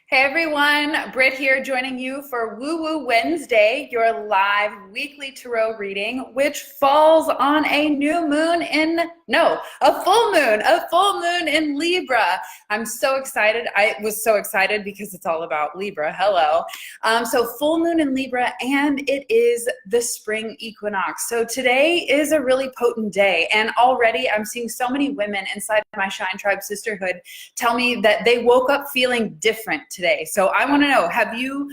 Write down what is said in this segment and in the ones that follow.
Hey everyone, Britt here joining you for Woo Woo Wednesday, your live weekly tarot reading, which falls on a a full moon in Libra. I'm so excited. I was so excited because it's all about Libra. Hello. So full moon in Libra, and it is the spring equinox. So today is a really potent day, and already I'm seeing so many women inside my Shine Tribe Sisterhood tell me that they woke up feeling different today. So I want to know, have you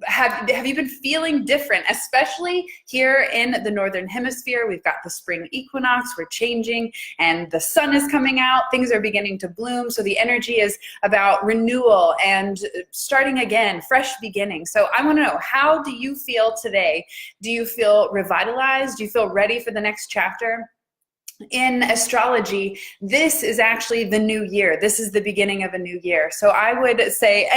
been feeling different, especially here in the Northern Hemisphere? We've got the spring equinox, we're changing, and the sun is coming out, things are beginning to bloom. So the energy is about renewal and starting again, fresh beginning. So I want to know, how do you feel today? Do you feel revitalized? Do you feel ready for the next chapter? In astrology, this is actually the new year. This is the beginning of a new year. So I would say,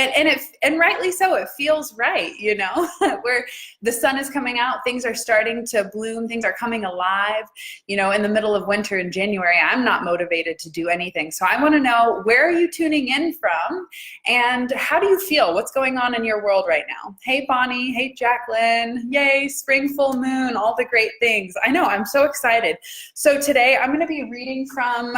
and rightly so, it feels right, you know, where the sun is coming out, things are starting to bloom, things are coming alive. You know, in the middle of winter in January, I'm not motivated to do anything. So I want to know, where are you tuning in from, and how do you feel? What's going on in your world right now? Hey Bonnie, hey Jacqueline, yay, spring full moon, all the great things. I know, I'm so excited. So today I'm going to be reading from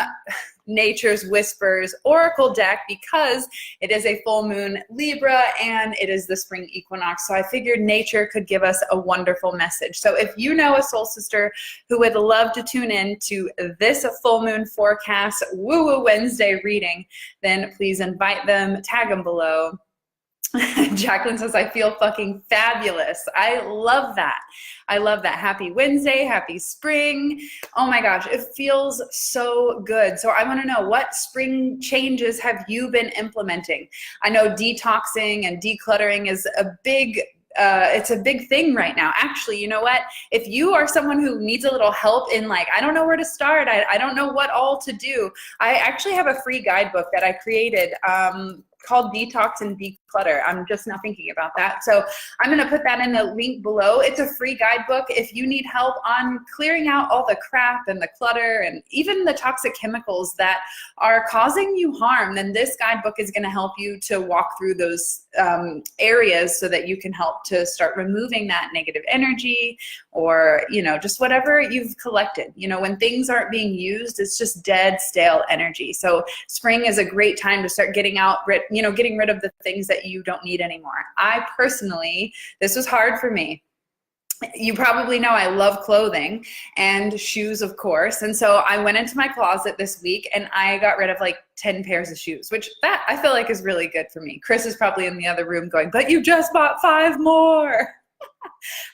Nature's Whispers Oracle deck because it is a full moon Libra and it is the spring equinox. So I figured nature could give us a wonderful message. So if you know a soul sister who would love to tune in to this full moon forecast Woo Woo Wednesday reading, then please invite them, tag them below. Jacqueline says, I feel fucking fabulous. I love that. I love that. Happy Wednesday, happy spring. Oh my gosh, it feels so good. So I want to know, what spring changes have you been implementing? I know detoxing and decluttering is a big it's a big thing right now. Actually, you know what? If you are someone who needs a little help in, like, I don't know where to start, I don't know what all to do, I actually have a free guidebook that I created called Detox and Declutter. I'm just now thinking about that. So I'm going to put that in the link below. It's a free guidebook. If you need help on clearing out all the crap and the clutter and even the toxic chemicals that are causing you harm, then this guidebook is going to help you to walk through those areas so that you can help to start removing that negative energy, or, you know, just whatever you've collected. You know, when things aren't being used, it's just dead, stale energy. So spring is a great time to start getting rid of the things that you don't need anymore. I personally, this was hard for me. You probably know I love clothing and shoes, of course. And so I went into my closet this week and I got rid of like 10 pairs of shoes, which that I feel like is really good for me. Chris is probably in the other room going, but you just bought 5 more.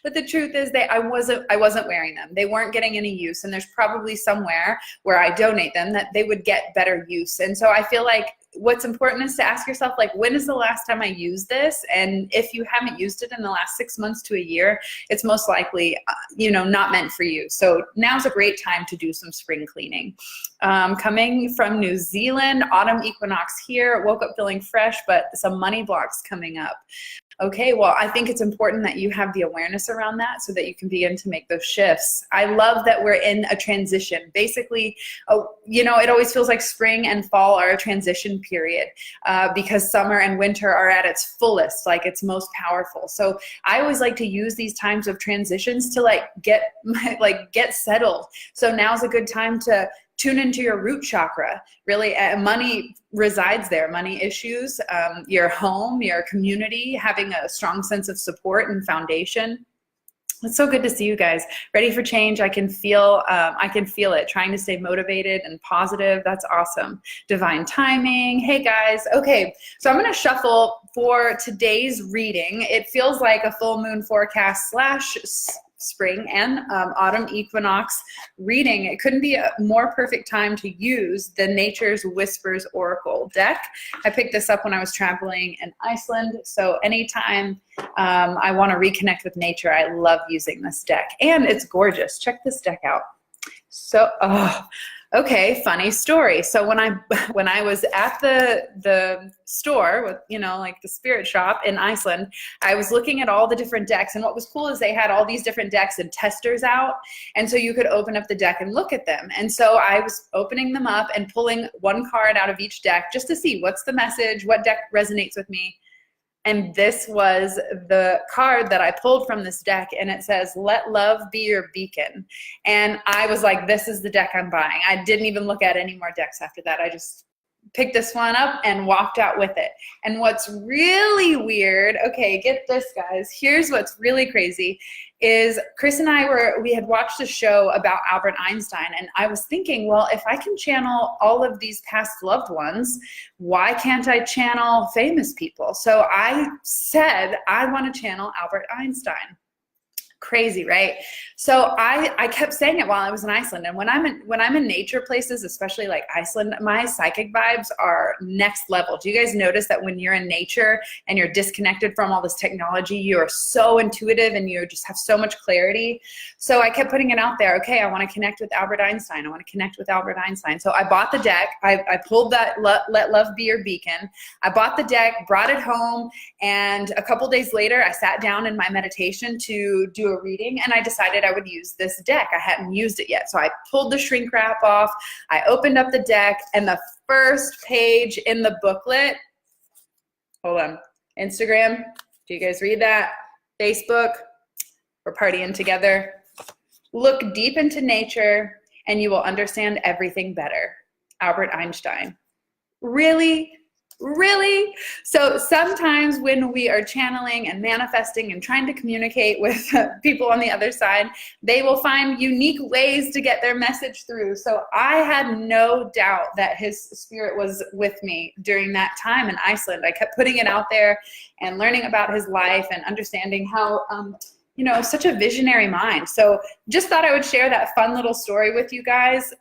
But the truth is that I wasn't wearing them. They weren't getting any use. And there's probably somewhere where I donate them that they would get better use. And so I feel like what's important is to ask yourself, like, when is the last time I used this? And if you haven't used it in the last 6 months to a year, it's most likely, not meant for you. So now's a great time to do some spring cleaning. Coming from New Zealand, autumn equinox here. Woke up feeling fresh, but some money blocks coming up. Okay, well, I think it's important that you have the awareness around that so that you can begin to make those shifts. I love that we're in a transition. Basically, it always feels like spring and fall are a transition period because summer and winter are at its fullest, like its most powerful. So I always like to use these times of transitions to get settled. So now's a good time to tune into your root chakra. Really, money resides there. Money issues, your home, your community, having a strong sense of support and foundation. It's so good to see you guys. Ready for change. I can feel it. Trying to stay motivated and positive. That's awesome. Divine timing. Hey guys. Okay, so I'm going to shuffle for today's reading. It feels like a full moon forecast / spring and autumn equinox reading. It couldn't be a more perfect time to use the Nature's Whispers Oracle deck. I picked this up when I was traveling in Iceland. So anytime I want to reconnect with nature, I love using this deck. And it's gorgeous. Check this deck out. So, okay, funny story. So when I was at the store with, like the spirit shop in Iceland, I was looking at all the different decks, and what was cool is they had all these different decks and testers out, and so you could open up the deck and look at them. And so I was opening them up and pulling one card out of each deck just to see what's the message, what deck resonates with me. And this was the card that I pulled from this deck, and it says, let love be your beacon. And I was like, this is the deck I'm buying. I didn't even look at any more decks after that. I just picked this one up and walked out with it. And what's really weird, okay, get this, guys. Here's what's really crazy is Chris and we had watched a show about Albert Einstein, and I was thinking, well, if I can channel all of these past loved ones, why can't I channel famous people? So I said, I want to channel Albert Einstein. Crazy, right? So I kept saying it while I was in Iceland. And when I'm in nature places, especially like Iceland, my psychic vibes are next level. Do you guys notice that when you're in nature and you're disconnected from all this technology, you are so intuitive and you just have so much clarity? So I kept putting it out there. Okay, I want to connect with Albert Einstein. I want to connect with Albert Einstein. So I bought the deck. I pulled that Let Love Be Your Beacon. I bought the deck, brought it home, and a couple days later, I sat down in my meditation to do a reading, and I decided I would use this deck. I hadn't used it yet. So I pulled the shrink wrap off, I opened up the deck, and the first page in the booklet, hold on, Instagram, do you guys read that? Facebook, we're partying together. Look deep into nature and you will understand everything better. Albert Einstein. Really? Really? So sometimes when we are channeling and manifesting and trying to communicate with people on the other side, they will find unique ways to get their message through. So I had no doubt that his spirit was with me during that time in Iceland. I kept putting it out there and learning about his life and understanding how, you know, such a visionary mind. So just thought I would share that fun little story with you guys.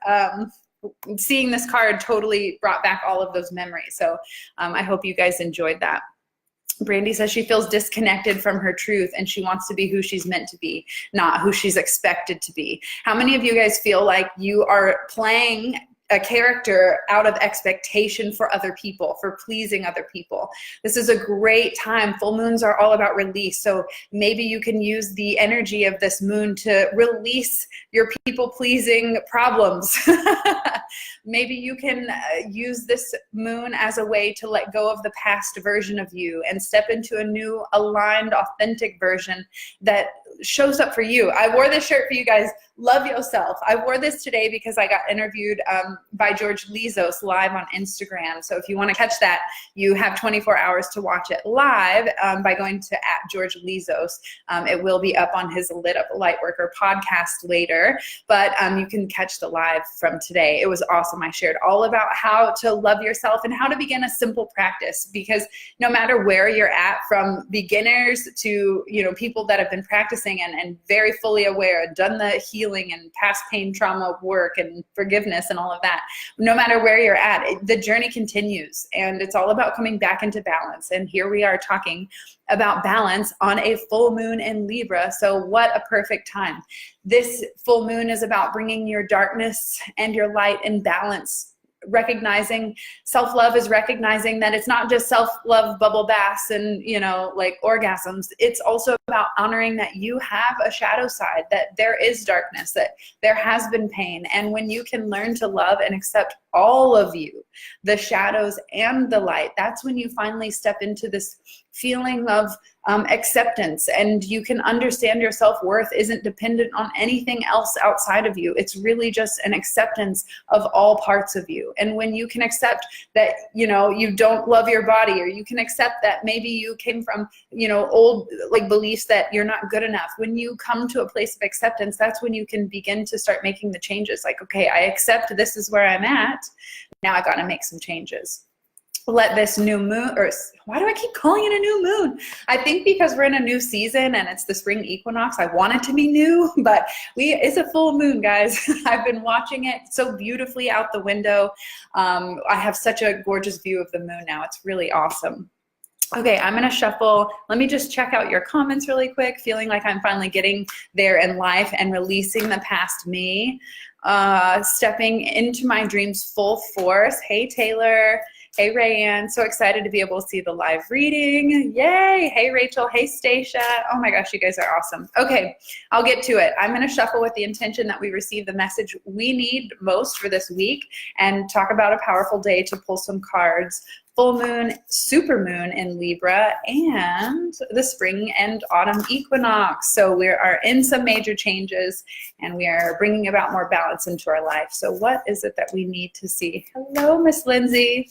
Seeing this card totally brought back all of those memories. So I hope you guys enjoyed that. Brandy says she feels disconnected from her truth and she wants to be who she's meant to be, not who she's expected to be. How many of you guys feel like you are playing a character out of expectation for other people, for pleasing other people? This is a great time. Full moons are all about release. So maybe you can use the energy of this moon to release your people-pleasing problems. Maybe you can use this moon as a way to let go of the past version of you and step into a new, aligned, authentic version that shows up for you. I wore this shirt for you guys. Love yourself. I wore this today because I got interviewed by George Lizos live on Instagram. So if you want to catch that, you have 24 hours to watch it live by going to @George Lizos. It will be up on his Lit Up Lightworker podcast later, but you can catch the live from today. It was awesome. I shared all about how to love yourself and how to begin a simple practice, because no matter where you're at, from beginners to, you know, people that have been practicing and very fully aware, done the healing and past pain trauma work and forgiveness and all of that, no matter where you're at, the journey continues, and it's all about coming back into balance. And here we are talking about balance on a full moon in Libra. So what a perfect time. This full moon is about bringing your darkness and your light in balance. Recognizing self-love is recognizing that it's not just self-love bubble baths and, you know, like orgasms. It's also about honoring that you have a shadow side, that there is darkness, that there has been pain. And when you can learn to love and accept all of you, the shadows and the light, that's when you finally step into this feeling of acceptance, and you can understand your self-worth isn't dependent on anything else outside of you. It's really just an acceptance of all parts of you. And when you can accept that, you know, you don't love your body, or you can accept that maybe you came from, you know, old like beliefs that you're not good enough, when you come to a place of acceptance, that's when you can begin to start making the changes. Like, okay, I accept this is where I'm at. Now I got to make some changes. Let this new moon, or why do I keep calling it a new moon? I think because we're in a new season and it's the spring equinox, I want it to be new, but it's a full moon, guys. I've been watching it so beautifully out the window. I have such a gorgeous view of the moon now. It's really awesome. Okay, I'm gonna shuffle. Let me just check out your comments really quick, feeling like I'm finally getting there in life and releasing the past me. Stepping into my dreams full force. Hey, Taylor. Hey, Rayanne. So excited to be able to see the live reading. Yay. Hey, Rachel. Hey, Stacia. Oh my gosh, you guys are awesome. Okay, I'll get to it. I'm going to shuffle with the intention that we receive the message we need most for this week and talk about a powerful day to pull some cards. Full moon, super moon in Libra, and the spring and autumn equinox. So we are in some major changes and we are bringing about more balance into our life. So what is it that we need to see? Hello, Miss Lindsay.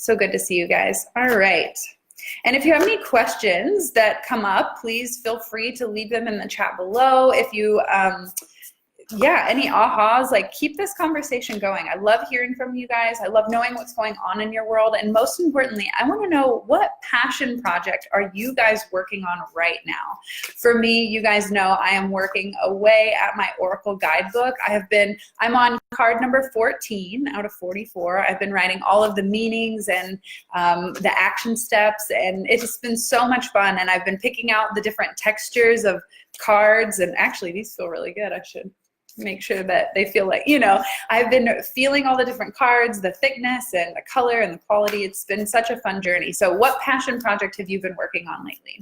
So good to see you guys. All right. And if you have any questions that come up, please feel free to leave them in the chat below. If you, yeah, any ahas, like keep this conversation going. I love hearing from you guys. I love knowing what's going on in your world. And most importantly, I want to know, what passion project are you guys working on right now? For me, you guys know I am working away at my Oracle guidebook. I'm on card number 14 out of 44. I've been writing all of the meanings and the action steps, and it's been so much fun. And I've been picking out the different textures of cards, and actually these feel really good. I should make sure that they feel like, you know, I've been feeling all the different cards, the thickness and the color and the quality. It's been such a fun journey. So what passion project have you been working on lately?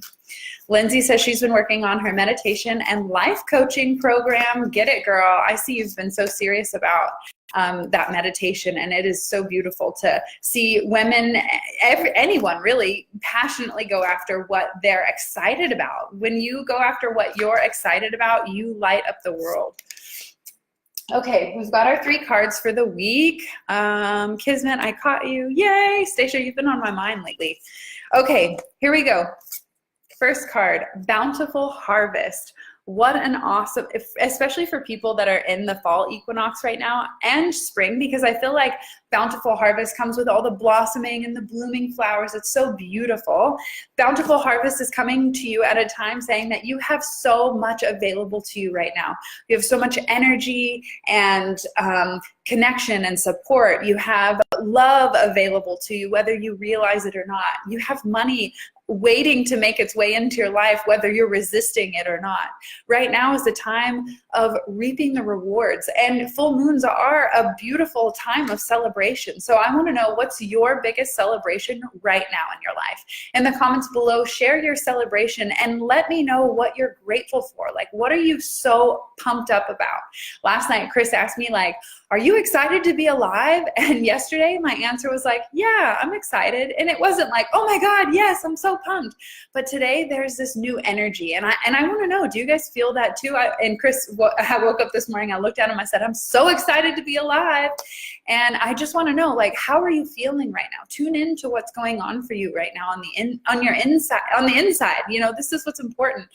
Lindsay says she's been working on her meditation and life coaching program. Get it, girl. I see you've been so serious about that meditation, and it is so beautiful to see women, anyone really, passionately go after what they're excited about. When you go after what you're excited about, you light up the world. Okay, we've got our 3 cards for the week. Kismet, I caught you. Yay! Stacia, you've been on my mind lately. Okay, here we go. First card, Bountiful Harvest. What an awesome, especially for people that are in the fall equinox right now and spring, because I feel like Bountiful Harvest comes with all the blossoming and the blooming flowers. It's so beautiful. Bountiful Harvest is coming to you at a time saying that you have so much available to you right now. You have so much energy and connection and support. You have love available to you, whether you realize it or not. You have money waiting to make its way into your life, whether you're resisting it or not. Right now is the time of reaping the rewards, and full moons are a beautiful time of celebration. So I want to know, what's your biggest celebration right now in your life? In the comments below, share your celebration and let me know what you're grateful for. Like, what are you so pumped up about? Last night, Chris asked me, like, are you excited to be alive? And yesterday my answer was like, yeah, I'm excited. And it wasn't like, oh my God, yes, I'm so pumped. But today there's this new energy. And I want to know, do you guys feel that too? And Chris, I woke up this morning, I looked at him, I said, I'm so excited to be alive. And I just want to know, like, how are you feeling right now? Tune in to what's going on for you right now on the inside. You know, this is what's important.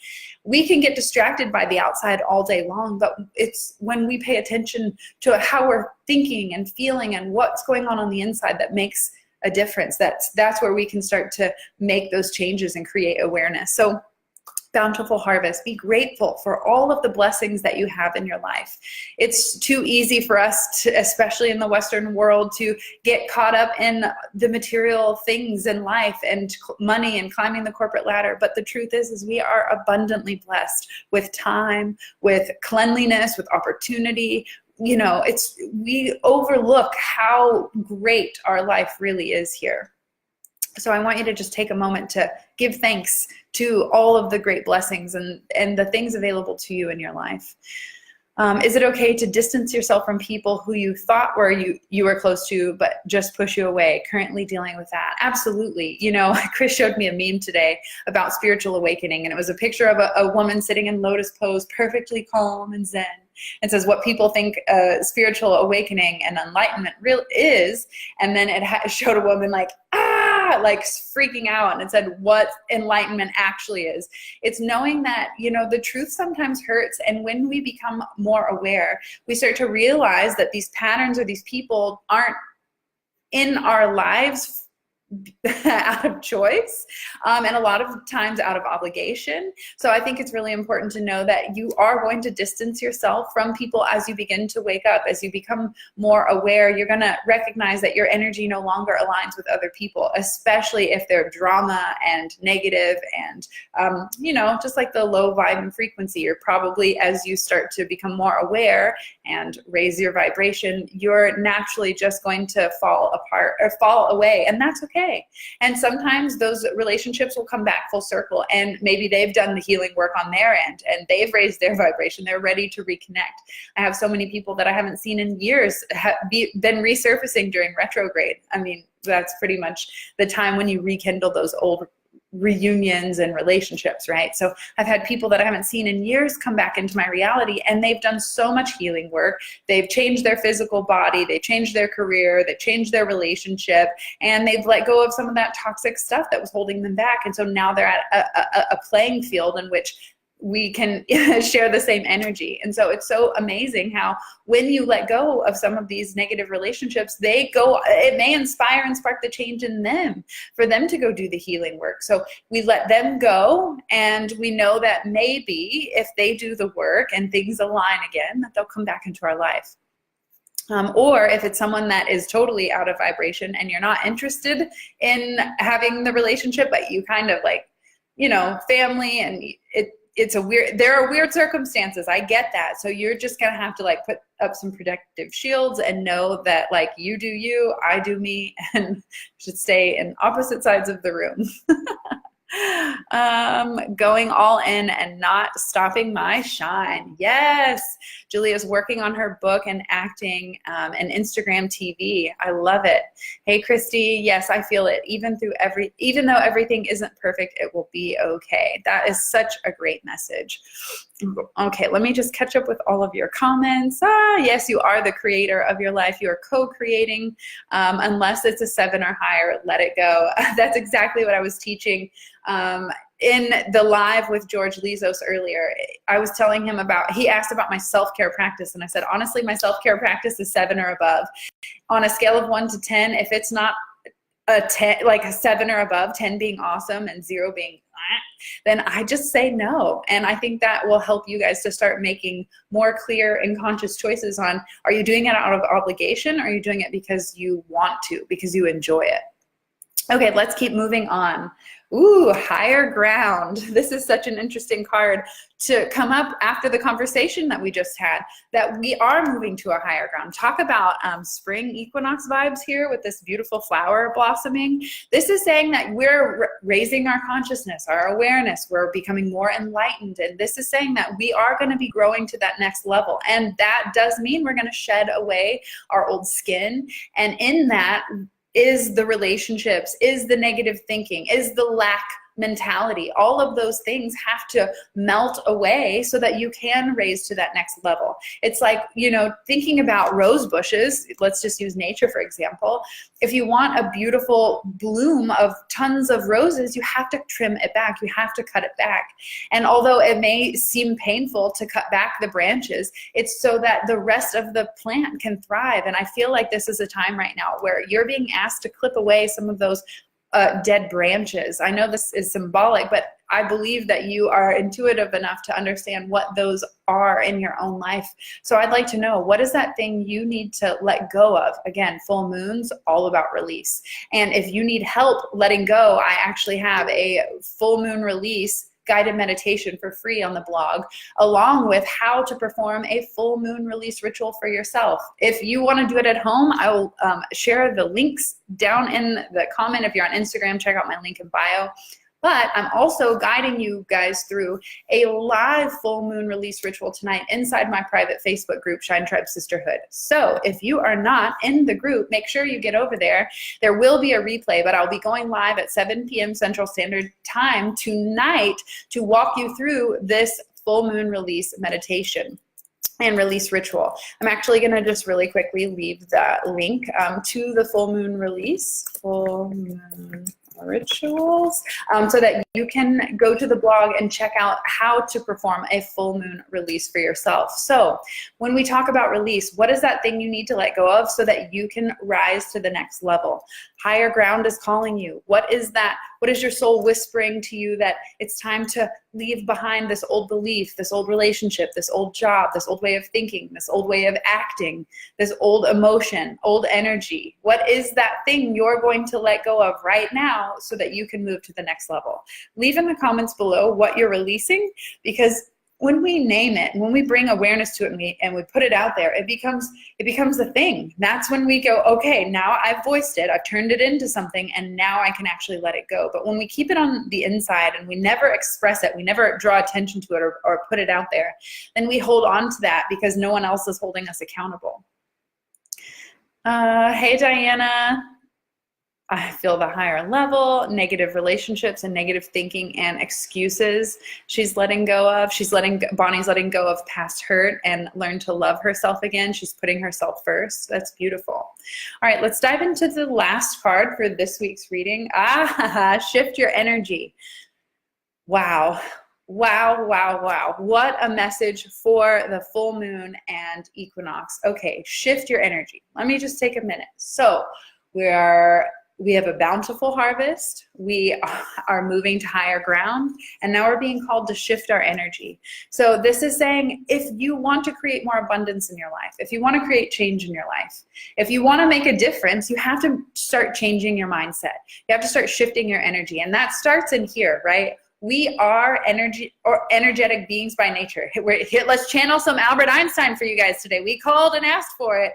We can get distracted by the outside all day long, but it's when we pay attention to how we're thinking and feeling and what's going on the inside that makes a difference. That's where we can start to make those changes and create awareness. So Bountiful Harvest, be grateful for all of the blessings that you have in your life. It's too easy for us to, especially in the Western world, to get caught up in the material things in life and money and climbing the corporate ladder. But the truth is we are abundantly blessed with time, with cleanliness, with opportunity. You know, we overlook how great our life really is here. So I want you to just take a moment to give thanks to all of the great blessings and the things available to you in your life. Is it okay to distance yourself from people who you thought you were close to, but just push you away? Currently dealing with that? Absolutely. You know, Chris showed me a meme today about spiritual awakening, and it was a picture of a woman sitting in lotus pose, perfectly calm and zen. It says what people think spiritual awakening and enlightenment is, and then it showed a woman like freaking out, and it said what enlightenment actually is. It's knowing that, you know, the truth sometimes hurts, and when we become more aware, we start to realize that these patterns or these people aren't in our lives out of choice, and a lot of times out of obligation. So I think it's really important to know that you are going to distance yourself from people as you begin to wake up. As you become more aware, you're going to recognize that your energy no longer aligns with other people, especially if they're drama and negative and, you know, just like the low vibe and frequency. You're probably, as you start to become more aware and raise your vibration, you're naturally just going to fall apart or fall away, and that's okay. And sometimes those relationships will come back full circle, and maybe they've done the healing work on their end and they've raised their vibration. They're ready to reconnect. I have so many people that I haven't seen in years been resurfacing during retrograde. I mean, that's pretty much the time when you rekindle those old reunions and relationships, right? So I've had people that I haven't seen in years come back into my reality, and they've done so much healing work. They've changed their physical body, they've changed their career, they've changed their relationship, and they've let go of some of that toxic stuff that was holding them back. And so now they're at a playing field in which we can share the same energy. And so it's so amazing how when you let go of some of these negative relationships, it may inspire and spark the change in them for them to go do the healing work. So we let them go, and we know that maybe if they do the work and things align again, that they'll come back into our life. Or if it's someone that is totally out of vibration and you're not interested in having the relationship, but you kind of like, you know, family, and there are weird circumstances. I get that. So you're just going to have to like put up some protective shields and know that like you do you, I do me, and should stay in opposite sides of the room. Going all in and not stopping my shine. Yes. Julia's working on her book and acting and Instagram TV. I love it. Hey, Christy. Yes, I feel it. Even though everything isn't perfect, it will be okay. That is such a great message. Okay, let me just catch up with all of your comments. Yes, you are the creator of your life. You are co-creating. Unless it's a 7 or higher, let it go. That's exactly what I was teaching in the live with George Lizos earlier. I was telling him he asked about my self-care practice, and I said, honestly, my self-care practice is 7 or above. On a scale of 1 to 10, if it's not a 10, like a 7 or above, 10 being awesome and 0 being then I just say no. And I think that will help you guys to start making more clear and conscious choices on, are you doing it out of obligation, or are you doing it because you want to, because you enjoy it? Okay, let's keep moving on. Ooh, higher ground. This is such an interesting card to come up after the conversation that we just had, that we are moving to a higher ground. Talk about spring equinox vibes here with this beautiful flower blossoming. This is saying that we're raising our consciousness, our awareness. We're becoming more enlightened. And this is saying that we are going to be growing to that next level. And that does mean we're going to shed away our old skin. And in that, is the relationships, is the negative thinking, is the lack mentality. All of those things have to melt away so that you can raise to that next level. It's like, you know, thinking about rose bushes. Let's just use nature, for example. If you want a beautiful bloom of tons of roses, you have to trim it back. You have to cut it back. And although it may seem painful to cut back the branches, it's so that the rest of the plant can thrive. And I feel like this is a time right now where you're being asked to clip away some of those dead branches. I know this is symbolic, but I believe that you are intuitive enough to understand what those are in your own life. So I'd like to know, what is that thing you need to let go of? Again, full moons, all about release. And if you need help letting go, I actually have a full moon release guided meditation for free on the blog, along with how to perform a full moon release ritual for yourself. If you want to do it at home, I will share the links down in the comment. If you're on Instagram, check out my link in bio. But I'm also guiding you guys through a live full moon release ritual tonight inside my private Facebook group, Shine Tribe Sisterhood. So if you are not in the group, make sure you get over there. There will be a replay, but I'll be going live at 7 p.m. Central Standard Time tonight to walk you through this full moon release meditation and release ritual. I'm actually going to just really quickly leave that link to the full moon rituals so that you can go to the blog and check out how to perform a full moon release for yourself. So when we talk about release, what is that thing you need to let go of so that you can rise to the next level? Higher ground is calling you. What is that? What is your soul whispering to you that it's time to leave behind this old belief, this old relationship, this old job, this old way of thinking, this old way of acting, this old emotion, old energy? What is that thing you're going to let go of right now so that you can move to the next level? Leave in the comments below what you're releasing, because when we name it, when we bring awareness to it and we put it out there, it becomes a thing. That's when we go, okay, now I've voiced it, I've turned it into something, and now I can actually let it go. But when we keep it on the inside and we never express it, we never draw attention to it or put it out there, then we hold on to that because no one else is holding us accountable. Hey, Diana. I feel the higher level, negative relationships and negative thinking and excuses she's letting go of. Bonnie's letting go of past hurt and learn to love herself again. She's putting herself first. That's beautiful. All right, let's dive into the last card for this week's reading. Shift your energy. Wow. Wow, wow, wow. What a message for the full moon and equinox. Okay, shift your energy. Let me just take a minute. So we have a bountiful harvest, we are moving to higher ground, and now we're being called to shift our energy. So this is saying, if you want to create more abundance in your life, if you want to create change in your life, if you want to make a difference, you have to start changing your mindset. You have to start shifting your energy, and that starts in here, right? We are energetic beings by nature. Let's channel some Albert Einstein for you guys today. We called and asked for it.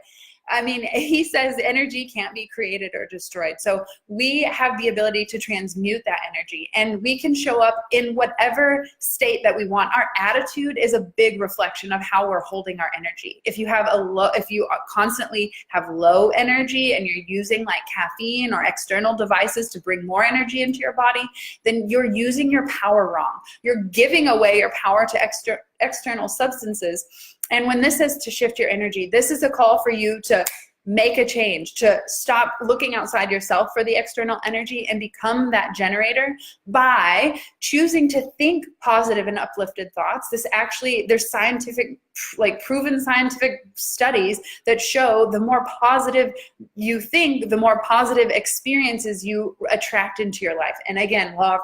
I mean, he says energy can't be created or destroyed. So we have the ability to transmute that energy, and we can show up in whatever state that we want. Our attitude is a big reflection of how we're holding our energy. If you constantly have low energy and you're using like caffeine or external devices to bring more energy into your body, then you're using your power wrong. You're giving away your power to external substances. And when this says to shift your energy, this is a call for you to make a change, to stop looking outside yourself for the external energy and become that generator by choosing to think positive and uplifted thoughts. There's scientific, like proven scientific studies that show the more positive you think, the more positive experiences you attract into your life. And again, law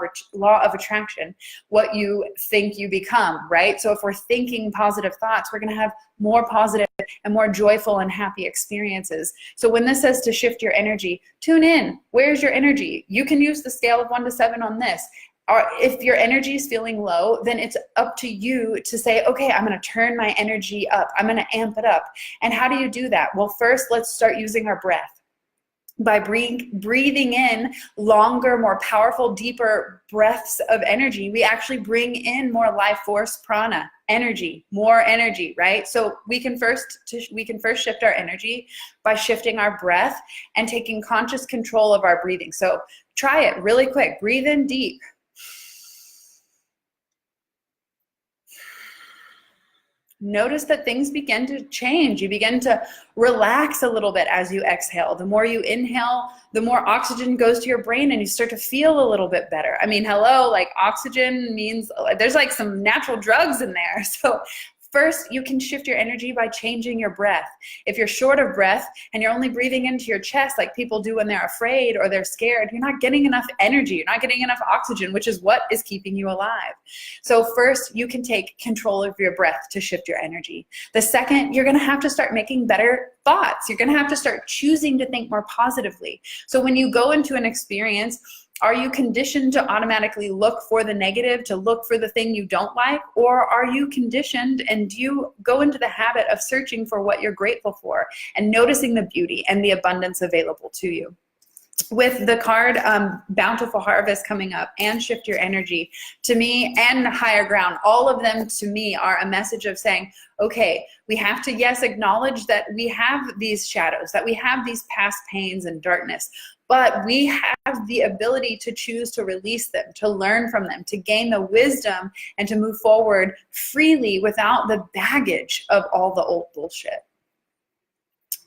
of attraction, what you think you become, right? So if we're thinking positive thoughts, we're going to have more positive and more joyful and happy experiences. So when this says to shift your energy, tune in. Where's your energy? You can use the scale of 1 to 7 on this. Or if your energy is feeling low, then it's up to you to say, okay, I'm going to turn my energy up. I'm going to amp it up. And how do you do that? Well, first, let's start using our breath. By breathing in longer, more powerful, deeper breaths of energy, we actually bring in more life force, prana, energy, more energy, right? So we can first shift our energy by shifting our breath and taking conscious control of our breathing. So try it really quick. Breathe in deep. Notice that things begin to change. You begin to relax a little bit as you exhale. The more you inhale, the more oxygen goes to your brain and you start to feel a little bit better. I mean, hello, like oxygen means there's like some natural drugs in there. So first, you can shift your energy by changing your breath. If you're short of breath and you're only breathing into your chest like people do when they're afraid or they're scared, you're not getting enough energy. You're not getting enough oxygen, which is what is keeping you alive. So first, you can take control of your breath to shift your energy. The second, you're going to have to start making better thoughts. You're going to have to start choosing to think more positively. So when you go into an experience, are you conditioned to automatically look for the negative, to look for the thing you don't like? Or are you conditioned and do you go into the habit of searching for what you're grateful for and noticing the beauty and the abundance available to you? With the card Bountiful Harvest coming up and Shift Your Energy, to me, and Higher Ground, all of them to me are a message of saying, okay, we have to, yes, acknowledge that we have these shadows, that we have these past pains and darkness, but we have the ability to choose to release them, to learn from them, to gain the wisdom, and to move forward freely without the baggage of all the old bullshit.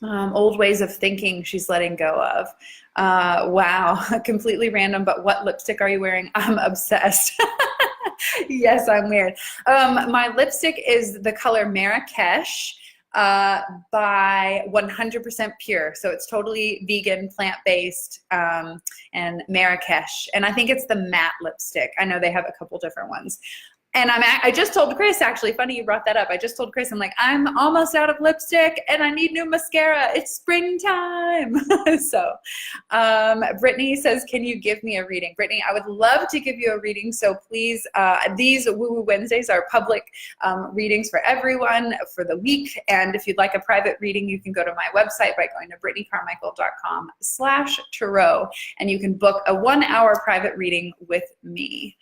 Old ways of thinking she's letting go of. Wow, completely random, but what lipstick are you wearing? I'm obsessed. Yes, I'm weird. My lipstick is the color Marrakesh by 100% Pure. So it's totally vegan, plant-based, and Marrakesh. And I think it's the matte lipstick. I know they have a couple different ones. And I just told Chris, actually, funny you brought that up. I just told Chris, I'm like, I'm almost out of lipstick and I need new mascara. It's springtime. So Brittany says, can you give me a reading? Brittany, I would love to give you a reading. So please, these Woo Woo Wednesdays are public readings for everyone for the week. And if you'd like a private reading, you can go to my website by going to brittanycarmichael.com/tarot, and you can book a 1-hour private reading with me.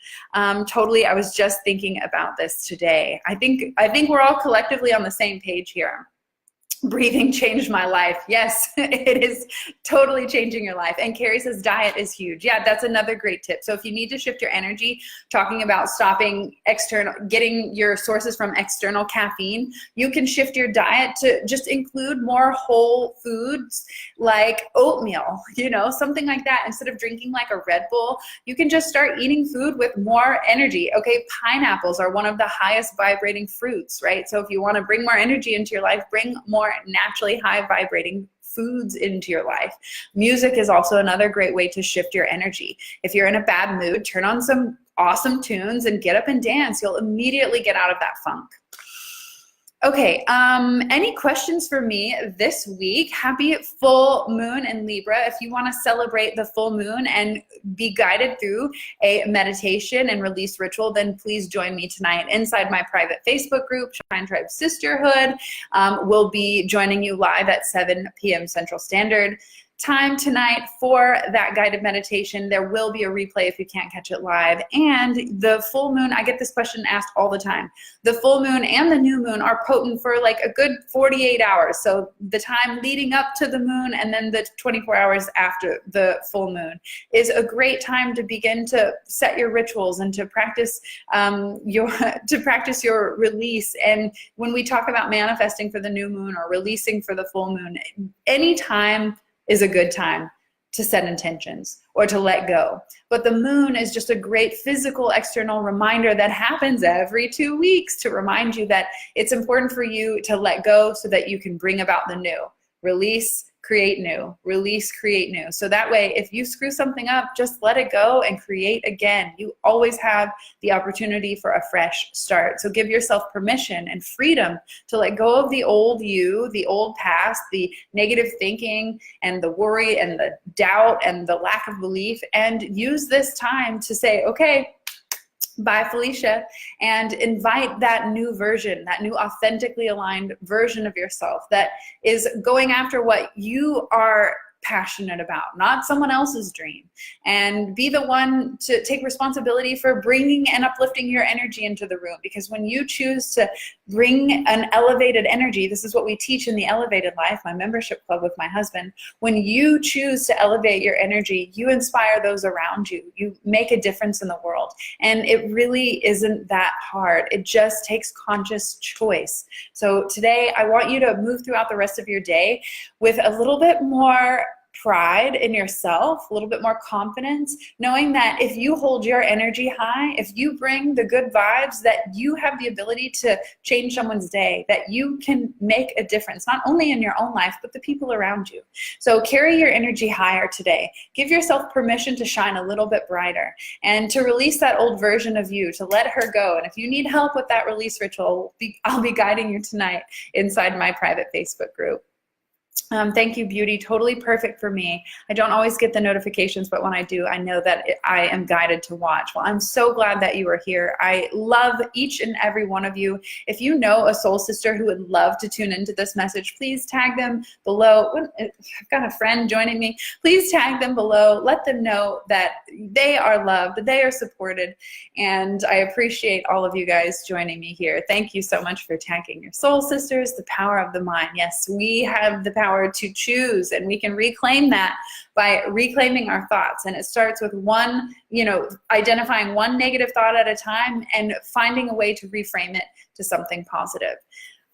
Totally, I was just thinking about this today. I think we're all collectively on the same page here. Breathing changed my life. Yes, it is totally changing your life. And Carrie says diet is huge. Yeah, that's another great tip. So if you need to shift your energy, talking about stopping getting your sources from external caffeine, you can shift your diet to just include more whole foods like oatmeal, something like that. Instead of drinking like a Red Bull, you can just start eating food with more energy. Okay, pineapples are one of the highest vibrating fruits, right? So if you want to bring more energy into your life, bring more naturally high vibrating foods into your life. Music is also another great way to shift your energy. If you're in a bad mood, turn on some awesome tunes and get up and dance. You'll immediately get out of that funk. Okay, any questions for me this week? Happy full moon in Libra. If you want to celebrate the full moon and be guided through a meditation and release ritual, then please join me tonight inside my private Facebook group, Shine Tribe Sisterhood. We'll be joining you live at 7 p.m. Central Standard Time tonight for that guided meditation. There will be a replay if you can't catch it live. And the full moon, I get this question asked all the time. The full moon and the new moon are potent for like a good 48 hours. So the time leading up to the moon and then the 24 hours after the full moon is a great time to begin to set your rituals and to practice your release. And when we talk about manifesting for the new moon or releasing for the full moon, anytime is a good time to set intentions or to let go. But the moon is just a great physical external reminder that happens every 2 weeks to remind you that it's important for you to let go so that you can bring about the new. Release, create new. Release, create new. So that way, if you screw something up, just let it go and create again. You always have the opportunity for a fresh start. So give yourself permission and freedom to let go of the old you, the old past, the negative thinking and the worry and the doubt and the lack of belief, and use this time to say, okay, bye, Felicia, and invite that new version, that new authentically aligned version of yourself that is going after what you are passionate about, not someone else's dream. And be the one to take responsibility for bringing and uplifting your energy into the room. Because when you choose to bring an elevated energy, this is what we teach in the Elevated Life, my membership club with my husband. When you choose to elevate your energy, you inspire those around you. You make a difference in the world. And it really isn't that hard. It just takes conscious choice. So today, I want you to move throughout the rest of your day with a little bit more pride in yourself, a little bit more confidence, knowing that if you hold your energy high, if you bring the good vibes, that you have the ability to change someone's day, that you can make a difference, not only in your own life, but the people around you. So carry your energy higher today. Give yourself permission to shine a little bit brighter and to release that old version of you, to let her go. And if you need help with that release ritual, I'll be guiding you tonight inside my private Facebook group. Thank you, Beauty. Totally perfect for me. I don't always get the notifications, but when I do, I know that I am guided to watch. Well, I'm so glad that you are here. I love each and every one of you. If you know a soul sister who would love to tune into this message, please tag them below. I've got a friend joining me. Please tag them below. Let them know that they are loved, that they are supported, and I appreciate all of you guys joining me here. Thank you so much for tagging your soul sisters. The power of the mind. Yes, we have the power to choose, and we can reclaim that by reclaiming our thoughts. And it starts with one, identifying one negative thought at a time and finding a way to reframe it to something positive.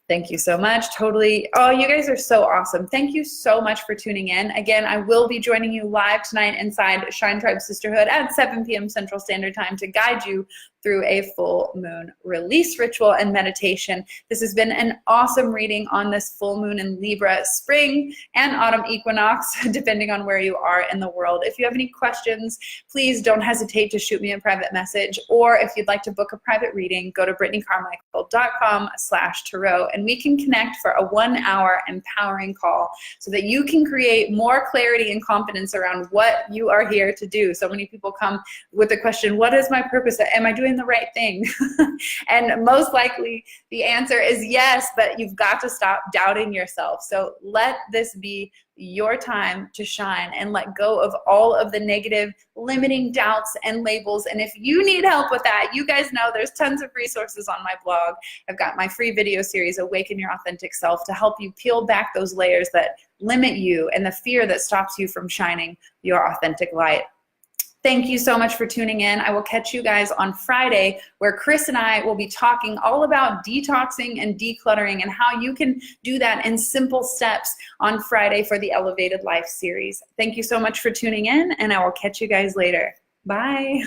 Thank you so much. Totally. Oh, you guys are so awesome. Thank you so much for tuning in. Again, I will be joining you live tonight inside Shine Tribe Sisterhood at 7 p.m. Central Standard Time to guide you through a full moon release ritual and meditation. This has been an awesome reading on this full moon in Libra, spring and autumn equinox, depending on where you are in the world. If you have any questions, please don't hesitate to shoot me a private message, or if you'd like to book a private reading, go to brittanycarmichael.com/tarot, and we can connect for a 1-hour empowering call so that you can create more clarity and confidence around what you are here to do. So many people come with the question, what is my purpose? Am I doing the right thing? And most likely the answer is yes, but you've got to stop doubting yourself. So let this be your time to shine and let go of all of the negative limiting doubts and labels. And if you need help with that, you guys know there's tons of resources on my blog. I've got my free video series, Awaken Your Authentic Self, to help you peel back those layers that limit you and the fear that stops you from shining your authentic light. Thank you so much for tuning in. I will catch you guys on Friday, where Chris and I will be talking all about detoxing and decluttering and how you can do that in simple steps on Friday for the Elevated Life series. Thank you so much for tuning in, and I will catch you guys later. Bye.